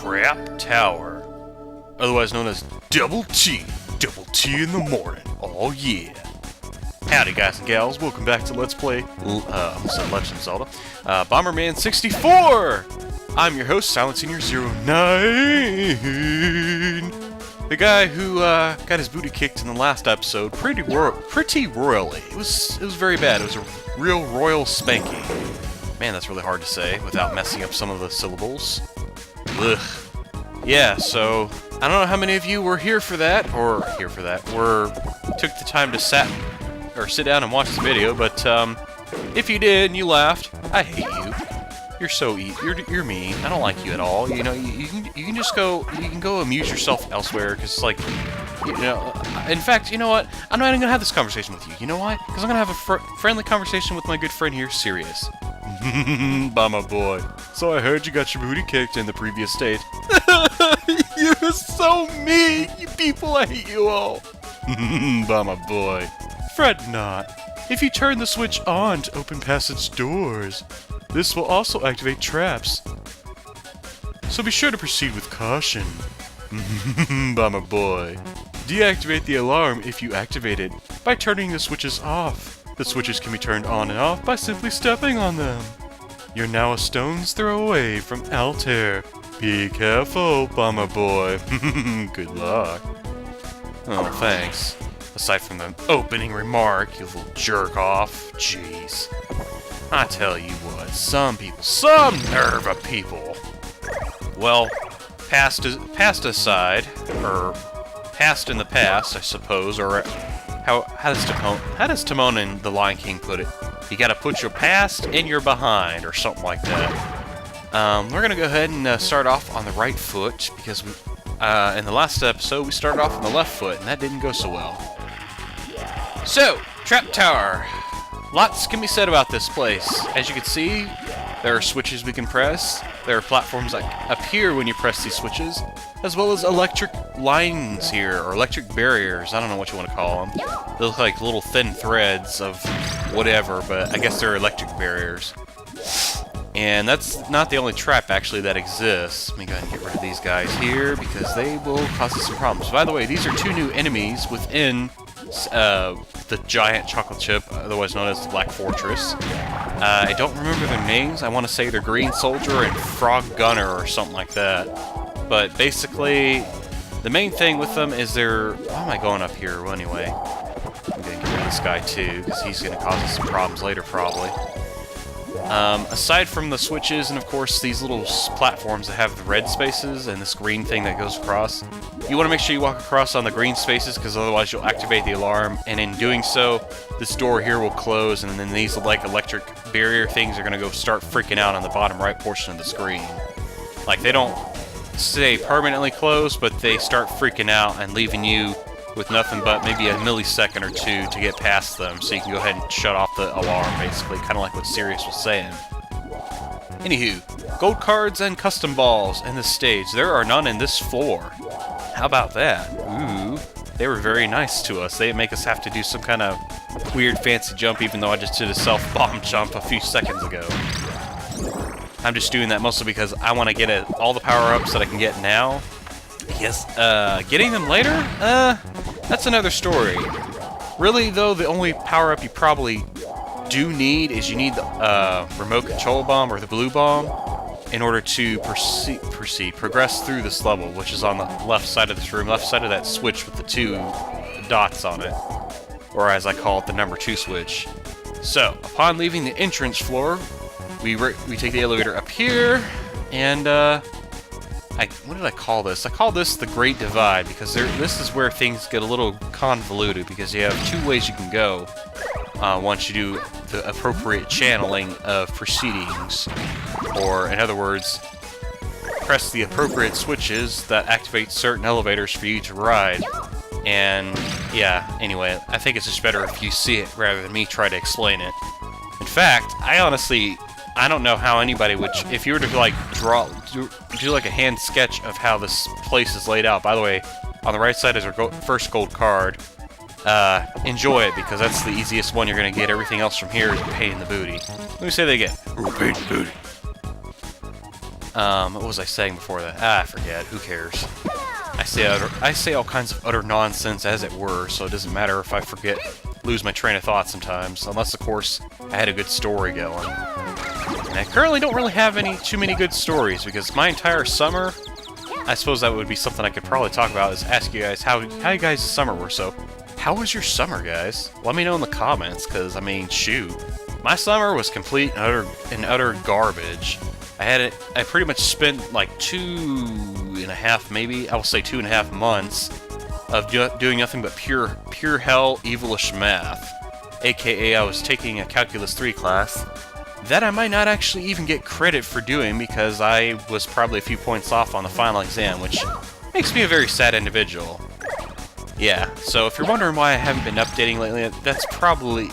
Trap Tower, otherwise known as Double T in the morning. Oh yeah. Howdy guys and gals, welcome back to Let's Play, almost said Legend of Zelda, Bomberman 64! I'm your host, Silent Senior 09, the guy who got his booty kicked in the last episode pretty royally. It was very bad. It was a real royal spanking. Man, that's really hard to say without messing up some of the syllables. Ugh. Yeah, so I don't know how many of you were here for that, took the time to sit down and watch the video, but if you did and you laughed, I hate you. You're so you're mean. I don't like you at all. You know, you can just go amuse yourself elsewhere, because like, you know, in fact, you know what? I'm not even gonna have this conversation with you. You know why? Because I'm gonna have a friendly conversation with my good friend here, Sirius. Bama boy. So I heard you got your booty kicked in the previous stage. You're so mean. You people, I hate you all. Bama boy. Fret not. If you turn the switch on to open passage doors, this will also activate traps. So be sure to proceed with caution. Bama boy. Deactivate the alarm if you activate it by turning the switches off. The switches can be turned on and off by simply stepping on them. You're now a stone's throw away from Altair. Be careful, Bama boy. Good luck. Oh, thanks. Aside from the opening remark, you little jerk-off. Jeez. I tell you what, some nerve of people. Well, past aside, or past in the past, I suppose, or how does Timon and the Lion King put it? You gotta put your past in your behind, or something like that. We're gonna go ahead and start off on the right foot, because we, in the last episode, we started off on the left foot, and that didn't go so well. So, Trap Tower. Lots can be said about this place. As you can see, there are switches we can press. There are platforms that appear when you press these switches, as well as electric lines here, or electric barriers. I don't know what you want to call them. They look like little thin threads of whatever, but I guess they're electric barriers. And that's not the only trap, actually, that exists. Let me go ahead and get rid of these guys here, because they will cause us some problems. By the way, these are two new enemies within the giant chocolate chip, otherwise known as the Black Fortress. I don't remember their names. I want to say they're Green Soldier and Frog Gunner or something like that. But basically, the main thing with them is they're... Why am I going up here? Well, anyway, I'm going to get rid of this guy too, because he's going to cause us some problems later, probably. Aside from the switches and, of course, these little platforms that have the red spaces and this green thing that goes across, you want to make sure you walk across on the green spaces, because otherwise you'll activate the alarm, and in doing so, this door here will close, and then these like electric barrier things are going to go start freaking out on the bottom right portion of the screen. Like, they don't stay permanently closed, but they start freaking out and leaving you with nothing but maybe a millisecond or two to get past them, so you can go ahead and shut off the alarm, basically, kind of like what Sirius was saying. Anywho, gold cards and custom balls in this stage. There are none in this floor. How about that? Ooh, they were very nice to us. They make us have to do some kind of weird fancy jump, even though I just did a self-bomb jump a few seconds ago. I'm just doing that mostly because I want to get all the power-ups that I can get now. Yes, getting them later? That's another story. Really, though, the only power-up you probably do need is you need the remote control bomb, or the blue bomb, in order to progress through this level, which is on the left side of this room, left side of that switch with the two dots on it, or as I call it, the number 2 switch. So, upon leaving the entrance floor, we take the elevator up here, and what did I call this? I call this the Great Divide, because this is where things get a little convoluted, because you have 2 ways you can go once you do the appropriate channeling of proceedings. Or, in other words, press the appropriate switches that activate certain elevators for you to ride. And, yeah, anyway, I think it's just better if you see it rather than me try to explain it. In fact, I don't know how anybody would, if you were to like do like a hand sketch of how this place is laid out. By the way, on the right side is our first gold card. Enjoy it, because that's the easiest one you're gonna get. Everything else from here is a pain in the booty. Let me say that again. Pain in the booty. What was I saying before that? I forget. Who cares? I say all kinds of utter nonsense, as it were, so it doesn't matter if I forget, lose my train of thought sometimes, unless, of course, I had a good story going. And I currently don't really have too many good stories, because my entire summer, I suppose that would be something I could probably talk about, is ask you guys how you guys' summer were. So, how was your summer, guys? Let me know in the comments, because, I mean, shoot. My summer was complete and utter garbage. I pretty much spent like 2.5, maybe, I will say 2.5 months of doing nothing but pure hell, evilish math. AKA I was taking a Calculus 3 class that I might not actually even get credit for doing because I was probably a few points off on the final exam, which makes me a very sad individual. Yeah, so if you're wondering why I haven't been updating lately, that's probably,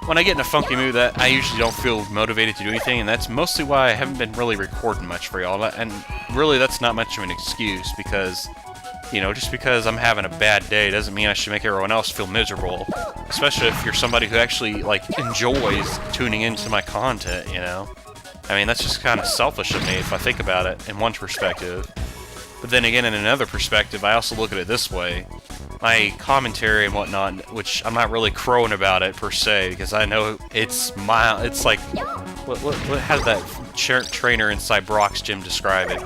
when I get in a funky mood, that I usually don't feel motivated to do anything, and that's mostly why I haven't been really recording much for y'all. And really, that's not much of an excuse, because, you know, just because I'm having a bad day doesn't mean I should make everyone else feel miserable. Especially if you're somebody who actually, like, enjoys tuning into my content, you know? I mean, that's just kind of selfish of me if I think about it in one perspective. But then again, in another perspective, I also look at it this way. My commentary and whatnot, which I'm not really crowing about it per se, because I know it's mild. It's like, how did that trainer inside Brock's gym describe it?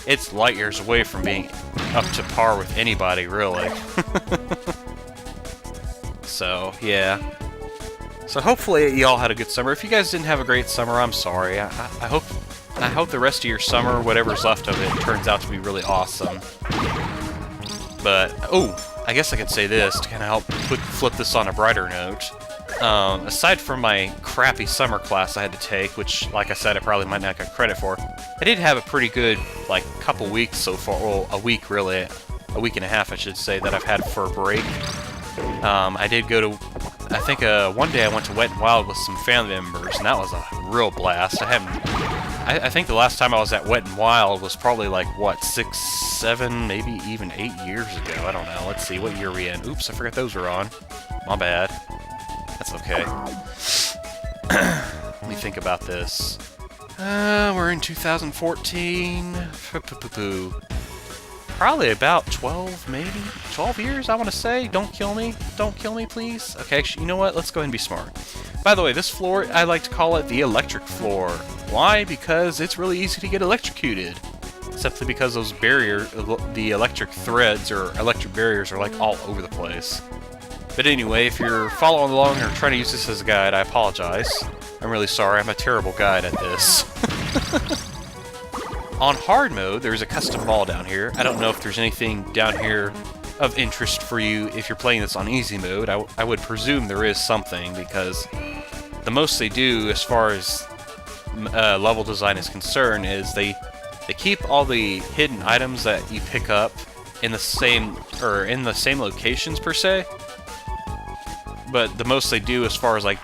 It's light years away from being up to par with anybody, really. So, yeah. So hopefully y'all had a good summer. If you guys didn't have a great summer, I'm sorry. I hope the rest of your summer, whatever's left of it, turns out to be really awesome. But, oh, I guess I could say this to kind of help flip this on a brighter note. Aside from my crappy summer class I had to take, which, like I said, I probably might not get credit for, I did have a pretty good, like, couple weeks so far, well, a week, really, a week and a half, I should say, that I've had for a break. I did go to, I think, one day I went to Wet n Wild with some family members, and that was a real blast. I think the last time I was at Wet n Wild was probably like, what, 6, 7, maybe even 8 years ago. I don't know. Let's see, what year are we in? Oops, I forgot those were on. My bad. That's okay. Let me think about this. We're in 2014. Probably about 12, maybe? 12 years, I want to say. Don't kill me. Don't kill me, please. Okay, actually, you know what? Let's go ahead and be smart. By the way, this floor, I like to call it the electric floor. Why? Because it's really easy to get electrocuted. Simply because those barriers, the electric threads or electric barriers are like all over the place. But anyway, if you're following along or trying to use this as a guide, I apologize. I'm really sorry, I'm a terrible guide at this. On hard mode, there's a custom ball down here. I don't know if there's anything down here of interest for you if you're playing this on easy mode. I would presume there is something, because the most they do as far as level design is concerned is they keep all the hidden items that you pick up in the same locations per se. But the most they do as far as like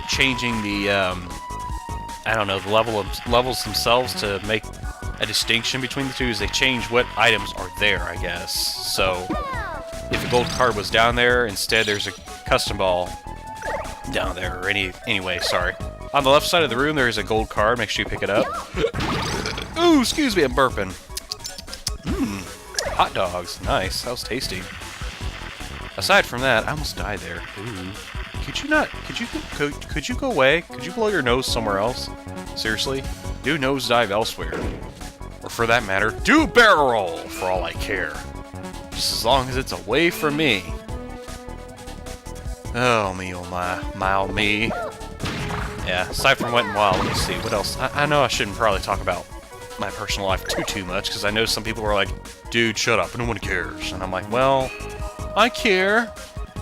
changing the I don't know, the levels themselves to make a distinction between the two is they change what items are there, I guess. So if a gold card was down there, instead there's a custom ball down there, or anyway, sorry. On the left side of the room there is a gold card, make sure you pick it up. Ooh, excuse me, I'm burping. Hot dogs, nice, that was tasty. Aside from that, I almost died there. Ooh. Could you go away? Could you blow your nose somewhere else? Seriously? Do nosedive elsewhere. Or for that matter, do barrel roll, for all I care. Just as long as it's away from me. Oh me, oh my oh me. Yeah, aside from Wet n Wild, let me see, what else? I know I shouldn't probably talk about my personal life too much, because I know some people are like, dude, shut up, no one cares. And I'm like, well, I care.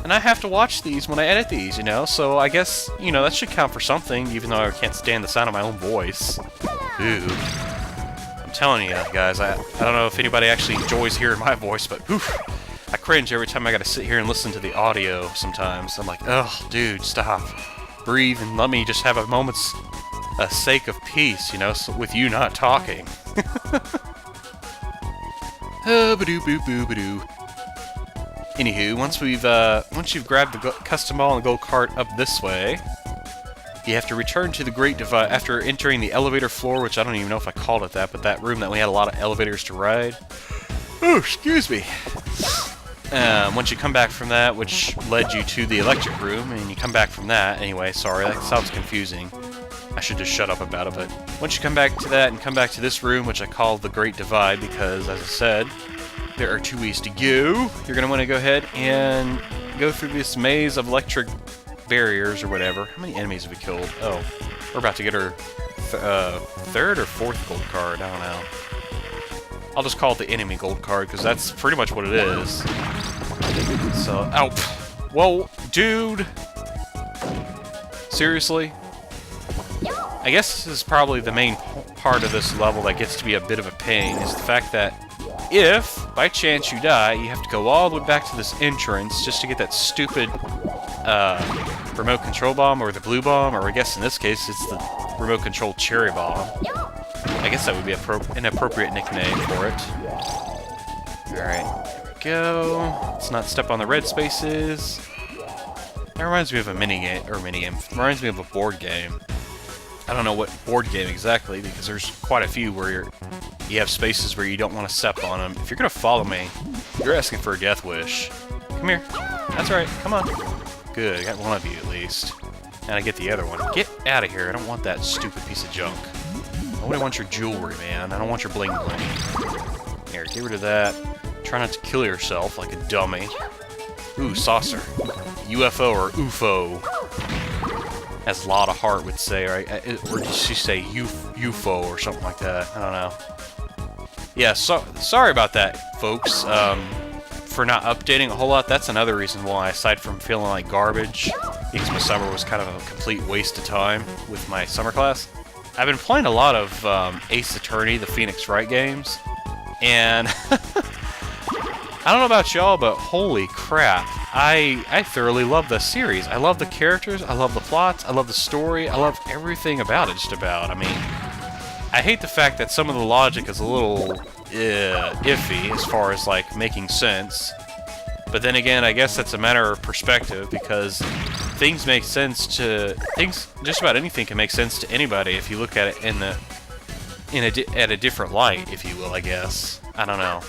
And I have to watch these when I edit these, you know? So I guess, you know, that should count for something, even though I can't stand the sound of my own voice. Ooh. I'm telling you, guys, I don't know if anybody actually enjoys hearing my voice, but oof, I cringe every time I gotta sit here and listen to the audio sometimes. I'm like, oh, dude, stop. Breathe and let me just have a moment's sake of peace, you know, so with you not talking. Ba-doo-boo-boo-ba-doo. Anywho, once you've grabbed the custom ball and the gold card up this way, you have to return to the Great Divide after entering the elevator floor, which I don't even know if I called it that, but that room that we had a lot of elevators to ride. Oh, excuse me. Once you come back from that, which led you to the electric room, and you come back from that, anyway, sorry, that sounds confusing. I should just shut up about it, but once you come back to that and come back to this room, which I call the Great Divide, because, as I said, there are 2 ways to go. You're going to want to go ahead and go through this maze of electric barriers or whatever. How many enemies have we killed? Oh, we're about to get our third or fourth gold card, I don't know. I'll just call it the enemy gold card, because that's pretty much what it is. So, ow. Whoa, dude! Seriously? I guess this is probably the main part of this level that gets to be a bit of a pain, is the fact that if, by chance, you die, you have to go all the way back to this entrance just to get that stupid remote control bomb, or the blue bomb, or I guess in this case it's the remote control cherry bomb. I guess that would be an appropriate nickname for it. Alright, there we go. Let's not step on the red spaces. That reminds me of a minigame. Reminds me of a board game. I don't know what board game exactly, because there's quite a few where you have spaces where you don't want to step on them. If you're going to follow me, you're asking for a death wish. Come here. That's right. Come on. Good. I got one of you at least. And I get the other one. Get out of here. I don't want that stupid piece of junk. Nobody wants your jewelry, man. I don't want your bling bling. Here, get rid of that. Try not to kill yourself like a dummy. Ooh, saucer. UFO or UFO. As Lotta Hart would say, right? Or did she say UFO or something like that? I don't know. Yeah, sorry about that, folks. For not updating a whole lot. That's another reason why, aside from feeling like garbage, because my summer was kind of a complete waste of time with my summer class. I've been playing a lot of Ace Attorney, the Phoenix Wright games, and I don't know about y'all, but holy crap, I thoroughly love the series. I love the characters, I love the plots, I love the story, I love everything about it, just about. I mean, I hate the fact that some of the logic is a little iffy as far as, like, making sense. But then again, I guess that's a matter of perspective, because things make sense to... just about anything can make sense to anybody if you look at it at a different light, if you will, I guess. I don't know.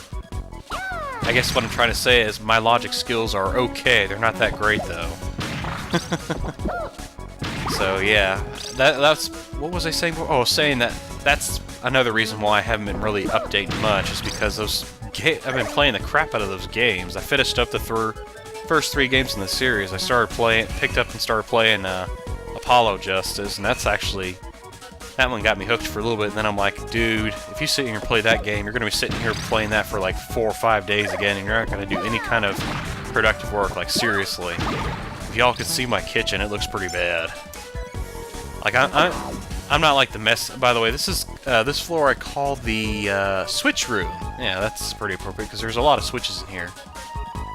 I guess what I'm trying to say is my logic skills are okay. They're not that great, though. So, yeah. That's... What was I saying? Oh, saying that that's another reason why I haven't been really updating much, is because I've been playing the crap out of those games. I finished up the first 3 games in the series. I picked up and started playing Apollo Justice, and that's actually... That one got me hooked for a little bit, and then I'm like, dude, if you sit here and play that game, you're going to be sitting here playing that for like 4 or 5 days again, and you're not going to do any kind of productive work, like seriously. If y'all could see my kitchen, it looks pretty bad. Like, I'm not like the mess... By the way, this floor I call the switch room. Yeah, that's pretty appropriate, because there's a lot of switches in here.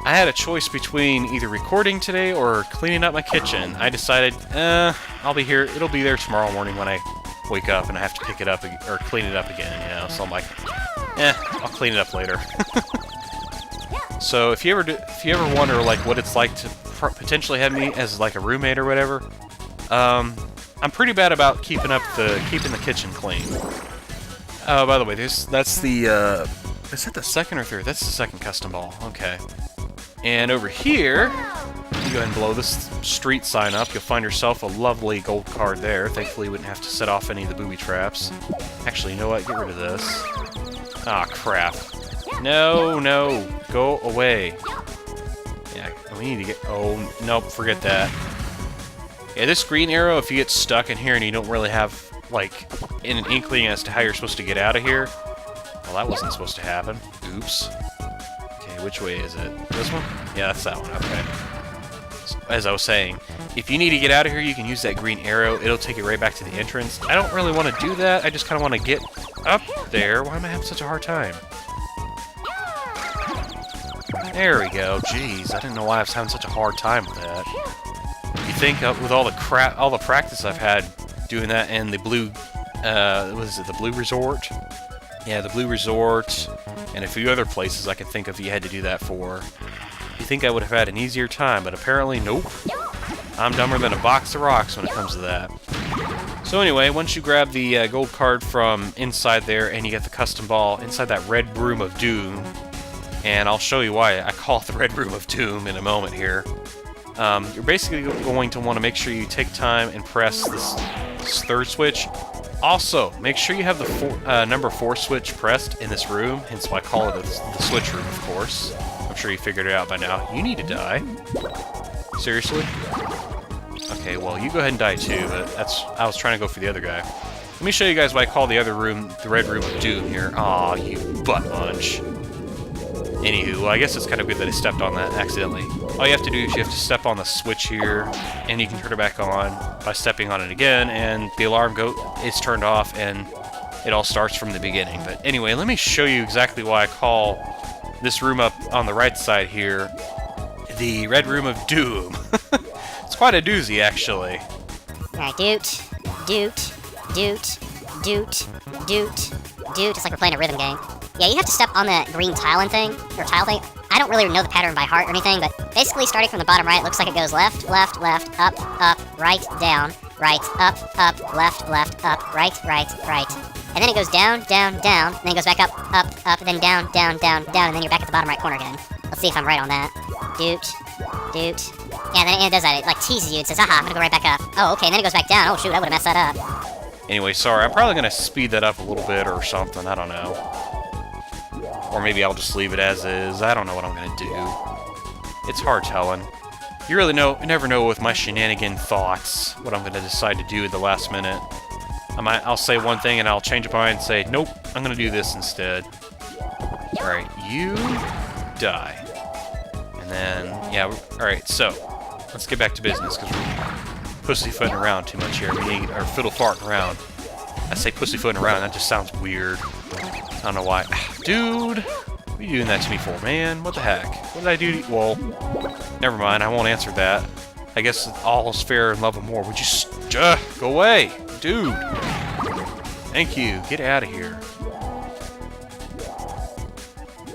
I had a choice between either recording today or cleaning up my kitchen. I decided, I'll be here. It'll be there tomorrow morning when I wake up and I have to pick it up or clean it up again, you know. So I'm like, I'll clean it up later. So if you ever wonder like what it's like to potentially have me as like a roommate or whatever, I'm pretty bad about keeping the kitchen clean. Oh, by the way, that's the is that the second or third? That's the second custom ball. Okay. And over here, you go ahead and blow this street sign up. You'll find yourself a lovely gold card there. Thankfully, you wouldn't have to set off any of the booby traps. Actually, you know what? Get rid of this. Ah, crap. No, go away. Yeah, we need to get... Oh, nope, forget that. Yeah, this green arrow, if you get stuck in here and you don't really have, like, an inkling as to how you're supposed to get out of here... Well, that wasn't supposed to happen. Oops. Okay, which way is it? This one? Yeah, that's that one. Okay. So, as I was saying, if you need to get out of here, you can use that green arrow. It'll take you right back to the entrance. I don't really want to do that. I just kind of want to get up there. Why am I having such a hard time? There we go. Jeez, I didn't know why I was having such a hard time with that. You think with all the practice I've had doing that in the blue, what is it, the Blue Resort? Yeah, the Blue Resort, and a few other places I could think of you had to do that for. You think I would have had an easier time, but apparently, nope. I'm dumber than a box of rocks when it comes to that. So anyway, once you grab the gold card from inside there and you get the custom ball inside that red room of doom, and I'll show you why I call it the red room of doom in a moment here, you're basically going to want to make sure you take time and press this third switch. Also, make sure you have the number 4 switch pressed in this room, hence why I call it the switch room, of course. I'm sure you figured it out by now. You need to die. Seriously? Okay, well, you go ahead and die too, but I was trying to go for the other guy. Let me show you guys why I call the other room the red room of doom here. Aw, you butt munch. Anywho, well, I guess it's kind of good that I stepped on that accidentally. All you have to do is you have to step on the switch here, and you can turn it back on by stepping on it again, and the alarm is turned off, and it all starts from the beginning. But anyway, let me show you exactly why I call this room up on the right side here the red room of doom. It's quite a doozy, actually. Alright, doot, doot, doot, doot, doot, doot. It's like we're playing a rhythm game. Yeah, you have to step on the green tile thing. I don't really know the pattern by heart or anything, but basically starting from the bottom right, it looks like it goes left, left, left, up, up, right, down, right, up, up, left, left, up, right, right, right. And then it goes down, down, down, and then it goes back up, up, then down, down, down, down, and then you're back at the bottom right corner again. Let's see if I'm right on that. Doot, doot. Yeah, then it does that. It like teases you and says, aha, I'm gonna go right back up. Oh, okay, and then it goes back down. Oh, shoot, I would've messed that up. Anyway, sorry, I'm probably gonna speed that up a little bit or something, I don't know. Or maybe I'll just leave it as is. I don't know what I'm gonna do. It's hard telling. You really never know with my shenanigan thoughts what I'm gonna decide to do at the last minute. I'll say one thing and I'll change my mind and say, nope, I'm gonna do this instead. Alright, you die. And then, yeah, alright, so, let's get back to business, because we're pussyfooting around too much here. Or fiddle-farting around. I say pussyfooting around, that just sounds weird. I don't know why. Dude, what are you doing that to me for, man? What the heck? What did I do to you? Well, never mind, I won't answer that. I guess all is fair in love and war. Would you go away? Dude! Thank you, get out of here.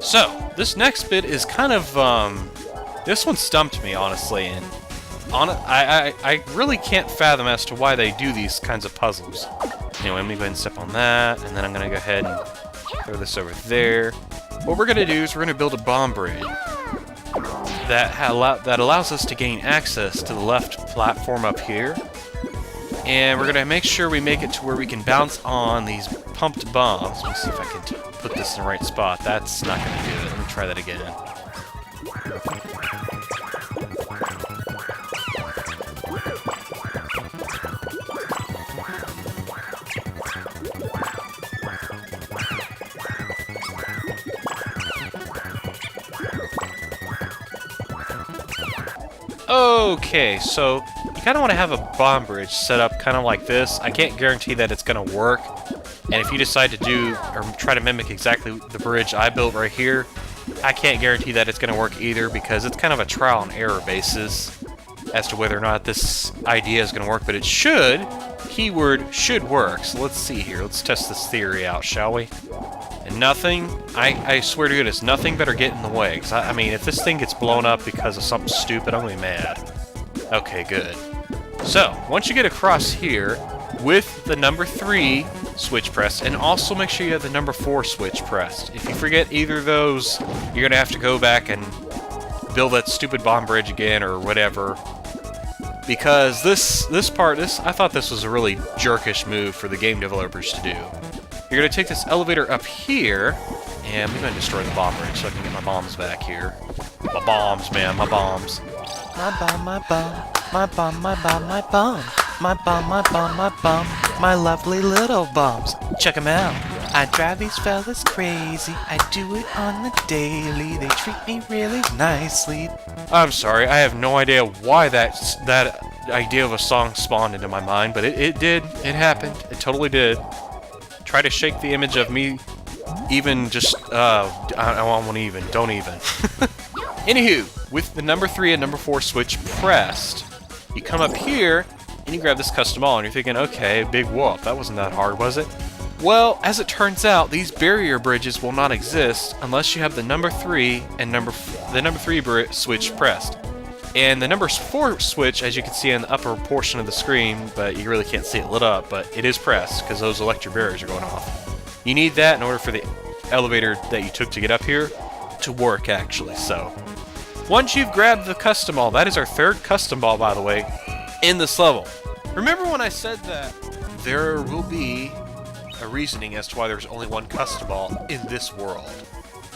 So, this next bit is kind of, this one stumped me, honestly, and I really can't fathom as to why they do these kinds of puzzles. Anyway, let me go ahead and step on that, and then I'm going to go ahead and throw this over there. What we're going to do is we're going to build a bomb bridge that allows us to gain access to the left platform up here. And we're going to make sure we make it to where we can bounce on these pumped bombs. Let me see if I can put this in the right spot. That's not going to do it. Let me try that again. Okay, so you kind of want to have a bomb bridge set up kind of like this. I can't guarantee that it's going to work, and if you decide to do or try to mimic exactly the bridge I built right here, I can't guarantee that it's going to work either, because it's kind of a trial and error basis as to whether or not this idea is going to work, but it should. Keyword should work. So let's see here. Let's test this theory out, shall we? And nothing, I swear to goodness, nothing better get in the way. Because I mean, if this thing gets blown up because of something stupid, I'm going to be mad. Okay, good. So, once you get across here, with the number 3 switch pressed, and also make sure you have the number 4 switch pressed. If you forget either of those, you're going to have to go back and build that stupid bomb bridge again, or whatever. Because this part, I thought this was a really jerkish move for the game developers to do. You're going to take this elevator up here, and we're going to destroy the bomb bridge so I can get my bombs back here. My bombs, man, my bombs. My bomb, my bomb, my bomb, my bomb, my bomb. My bomb, my bomb, my bomb, my lovely little bombs. Check them out. I drive these fellas crazy. I do it on the daily. They treat me really nicely. I'm sorry, I have no idea why that idea of a song spawned into my mind, but it did. It happened. It totally did. Try to shake the image of me, even just, I won't even. Don't even. Anywho, with the number 3 and number 4 switch pressed, you come up here, and you grab this custom ball, and you're thinking, okay, big whoop, that wasn't that hard, was it? Well, as it turns out, these barrier bridges will not exist unless you have the number 3 and the number 3 switch pressed. And the number 4 switch, as you can see in the upper portion of the screen, but you really can't see it lit up, but it is pressed because those electric barriers are going off. You need that in order for the elevator that you took to get up here to work, actually. So once you've grabbed the custom ball, that is our 3rd custom ball, by the way, in this level. Remember when I said that there will be a reasoning as to why there's only 1 custom ball in this world?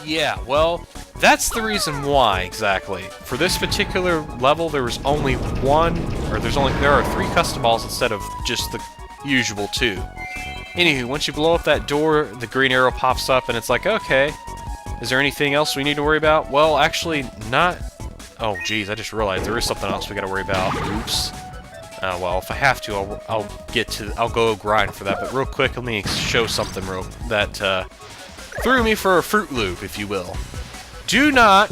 Yeah, well, that's the reason why, exactly. For this particular level, there was only 1, or there are 3 custom balls instead of just the usual 2. Anywho, once you blow up that door, the green arrow pops up, and it's like, okay, is there anything else we need to worry about? Well, actually, not... Oh, geez, I just realized there is something else we gotta worry about. Oops. Well, if I have to, I'll go grind for that. But real quick, let me show something that threw me for a Fruit Loop, if you will. Do not,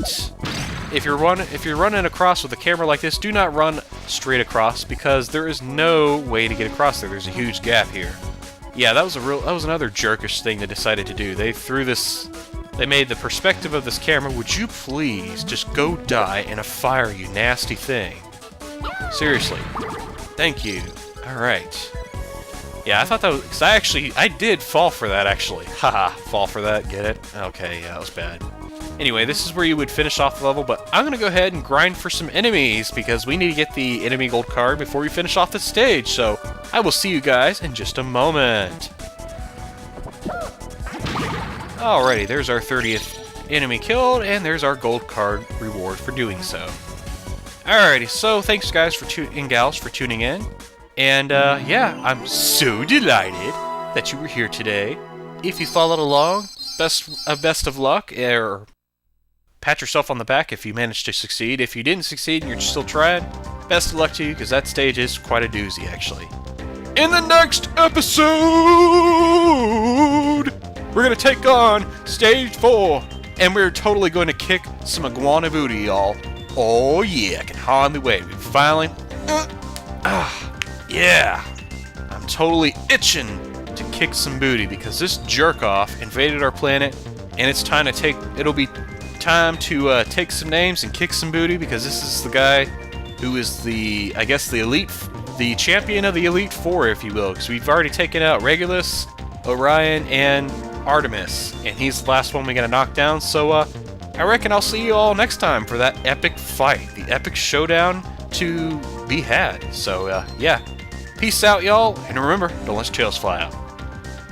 if you're running across with a camera like this, do not run straight across because there is no way to get across there. There's a huge gap here. Yeah, that was another jerkish thing they decided to do. They made the perspective of this camera. Would you please just go die in a fire, you nasty thing? Seriously. Thank you. Alright. Yeah, I thought that was... Because I did fall for that, actually. Haha, fall for that, get it? Okay, yeah, that was bad. Anyway, this is where you would finish off the level, but I'm going to go ahead and grind for some enemies, because we need to get the enemy gold card before we finish off the stage, so I will see you guys in just a moment. Alrighty, there's our 30th enemy killed, and there's our gold card reward for doing so. Alrighty, so thanks guys and gals for tuning in. And yeah, I'm so delighted that you were here today. If you followed along, best of luck, or pat yourself on the back if you managed to succeed. If you didn't succeed and you're still trying, best of luck to you, because that stage is quite a doozy, actually. In the next episode, we're going to take on Stage 4, and we're totally going to kick some iguana booty, y'all. Oh yeah, I can hardly wait. We finally... yeah! I'm totally itching to kick some booty because this jerk-off invaded our planet, and it's time to take... It'll be time to take some names and kick some booty because this is the guy who is the... I guess the elite... The champion of the Elite Four, if you will, because we've already taken out Regulus, Orion, and Artemis, and he's the last one we gotta knock down, so, I reckon I'll see you all next time for that epic fight, the epic showdown to be had. So, yeah. Peace out, y'all, and remember, don't let your tails fly out.